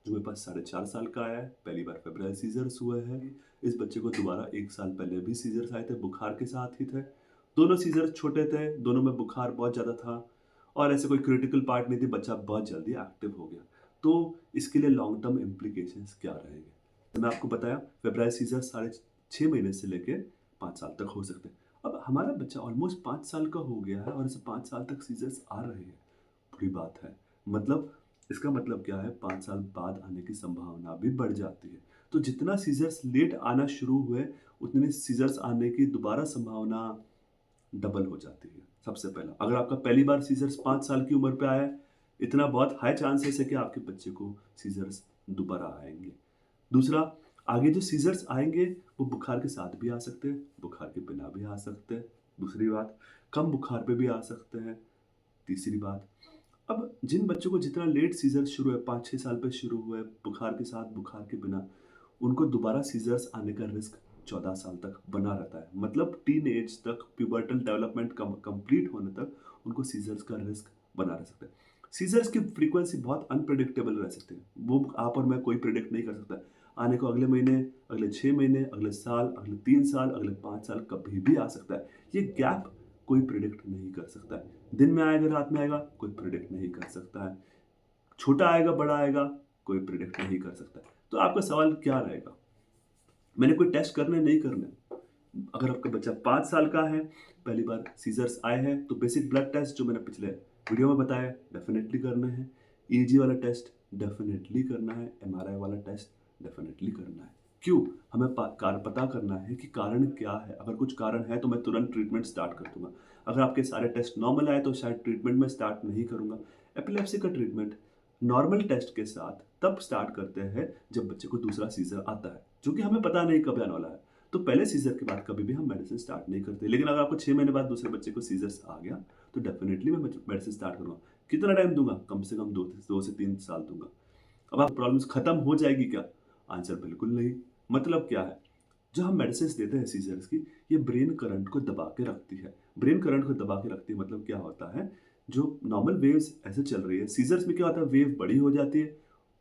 जो मेरे पास 4.5 साल का आया है, पहली बार फेब्राइल सीज़र्स हुए हैं। इस बच्चे को दोबारा 1 साल पहले भी सीज़र्स आए थे, बुखार के साथ ही थे। दोनों सीज़र्स छोटे थे, दोनों में बुखार बहुत ज़्यादा था और ऐसे कोई क्रिटिकल पार्ट नहीं थी, बच्चा बहुत जल्दी एक्टिव हो गया। तो इसके लिए लॉन्ग टर्म इम्प्लीकेशंस क्या रहेंगे? तो मैं आपको बताया फेब्राइल सीज़र्स साढ़े 6 महीने से लेके 5 साल तक हो सकते हैं। अब हमारा बच्चा ऑलमोस्ट 5 साल का हो गया है और इसे 5 साल तक सीज़र्स आ रहे हैं। बुरी बात है। मतलब इसका मतलब क्या है 5 साल बाद आने की संभावना भी बढ़ जाती है। तो जितना सीज़र्स लेट आना शुरू हुए, उतनी सीज़र्स आने की दोबारा संभावना डबल हो जाती है। सबसे पहला, अगर आपका पहली बार सीज़र्स 5 साल की उम्र पे आया है, इतना बहुत हाई चांसेस है कि आपके बच्चे को सीज़र्स दोबारा आएँगे। दूसरा, आगे जो सीज़र्स आएँगे, वो बुखार के साथ भी आ सकते हैं, बुखार के बिना भी आ सकते हैं। दूसरी बात, कम बुखार पे भी आ सकते हैं। तीसरी बात, अब जिन बच्चों को जितना लेट सीज़र्स शुरू है, 5-6 साल पे शुरू हुए, बुखार के साथ, बुखार के बिना, उनको दोबारा सीज़र्स आने का रिस्क 14 साल तक बना रहता है। मतलब टीन एज तक, प्यूबर्टल डेवलपमेंट कंप्लीट होने तक उनको सीज़र्स का रिस्क बना रह सकता है। सीज़र्स की फ्रीक्वेंसी बहुत अनप्रेडिक्टेबल रह सकती है। वो आप और मैं कोई प्रेडिक्ट नहीं कर सकता। आने को अगले महीने, अगले 6 महीने, अगले साल, अगले 3 साल, अगले 5 साल कभी भी आ सकता है। ये गैप कोई प्रेडिक्ट नहीं कर सकता है। दिन में आएगा, रात में आएगा, कोई प्रेडिक्ट नहीं कर सकता है। छोटा आएगा, बड़ा आएगा, कोई प्रेडिक्ट नहीं कर सकता है। तो आपका सवाल क्या रहेगा? मैंने कोई टेस्ट करने नहीं करने। अगर आपका बच्चा 5 साल का है, पहली बार सीज़र्स आए हैं, तो बेसिक ब्लड टेस्ट जो मैंने पिछले वीडियो में बताया डेफ़िनेटली करने हैं। ईईजी वाला टेस्ट डेफ़िनेटली करना है, एमआरआई वाला टेस्ट डेफ़िनेटली करना है। क्यों? हमें पता करना है कि कारण क्या है। अगर कुछ कारण है तो मैं तुरंत ट्रीटमेंट स्टार्ट कर दूँगा। अगर आपके सारे टेस्ट नॉर्मल आए तो शायद ट्रीटमेंट मैं स्टार्ट नहीं करूँगा। एपिलेप्सी का ट्रीटमेंट नॉर्मल टेस्ट के साथ तब स्टार्ट करते हैं जब बच्चे को दूसरा सीज़र आता है, जो कि हमें पता नहीं कब आने वाला है। तो पहले सीज़र के बाद कभी भी हम मेडिसिन स्टार्ट नहीं करते। लेकिन अगर आपको 6 महीने बाद दूसरे बच्चे को सीज़र्स आ गया, तो डेफ़िनिटली मैं मेडिसिन स्टार्ट करूँगा। कितना टाइम दूँगा? कम से कम 2 से 3 साल दूँगा। अब आप प्रॉब्लम्स खत्म हो जाएगी क्या? आंसर बिल्कुल नहीं। मतलब क्या है? जो हम मेडिसिन्स देते हैं सीज़र्स की, ये ब्रेन करंट को दबा के रखती है। ब्रेन करंट को दबा के रखती है मतलब क्या होता है? जो नॉर्मल वेव्स ऐसे चल रही है, सीज़र्स में क्या होता है वेव बड़ी हो जाती है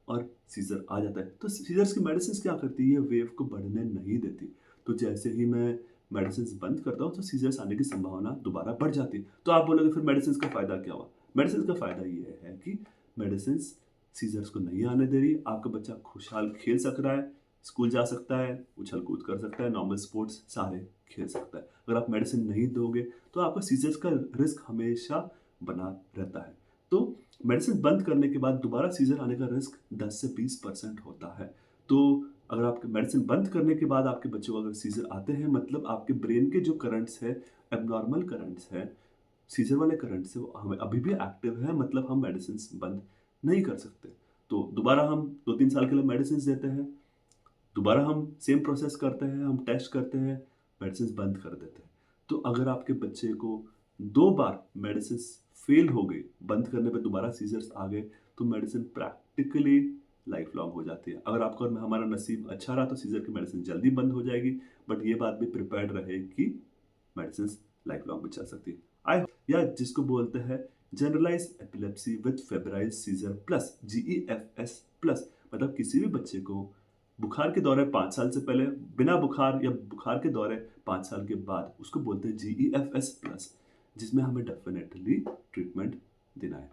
और सीज़र आ जाता है। तो सीज़र्स की मेडिसिन्स क्या करती है? ये वेव को बढ़ने नहीं देती। तो जैसे ही मैं मेडिसिन्स बंद करता हूँ, तो सीज़र्स आने की संभावना दोबारा बढ़ जाती है। तो आप बोलोगे फिर मेडिसिन्स का फ़ायदा क्या हुआ? मेडिसिन्स का फ़ायदा ये है कि मेडिसिन्स सीज़र्स को नहीं आने दे रही, आपका बच्चा खुशहाल खेल सक रहा है, स्कूल जा सकता है, उछल-कूद कर सकता है, नॉर्मल स्पोर्ट्स सारे खेल सकता है। अगर आप मेडिसिन नहीं दोगे, तो आपका सीज़र्स का रिस्क हमेशा बना रहता है। तो मेडिसिन बंद करने के बाद दोबारा सीज़र आने का रिस्क 10 से 20% होता है। तो अगर आपके मेडिसिन बंद करने के बाद आपके बच्चों को अगर सीज़र आते हैं, मतलब आपके ब्रेन के जो करंट्स हैं, एब्नॉर्मल करंट्स हैं, सीज़र वाले करंट से वो हमें अभी भी एक्टिव है, मतलब हम मेडिसिन्स बंद नहीं कर सकते। तो दोबारा हम 2-3 साल के लिए मेडिसिन्स देते हैं, दोबारा हम सेम प्रोसेस करते हैं, हम टेस्ट करते हैं, मेडिसिन्स बंद कर देते हैं। तो अगर आपके बच्चे को 2 बार मेडिसिन्स फ़ेल हो गई, बंद करने पे दोबारा सीज़र्स आ गए, तो मेडिसिन प्रैक्टिकली लाइफ़ लॉन्ग हो जाती है। अगर आपका और हमारा नसीब अच्छा रहा तो सीज़र की मेडिसिन जल्दी बंद हो जाएगी, बट ये बात भी प्रिपेयर्ड रहे कि मेडिसिन्स लाइफ लॉन्ग भी चल सकती है। आई या जिसको बोलते हैं generalised epilepsy with febrile seizure plus GEFS plus, मतलब किसी भी बच्चे को बुखार के दौरे 5 साल से पहले, बिना बुखार या बुखार के दौरे 5 साल के बाद, उसको बोलते हैं जीईएफएस प्लस, जिसमें हमें डेफिनेटली ट्रीटमेंट देना है।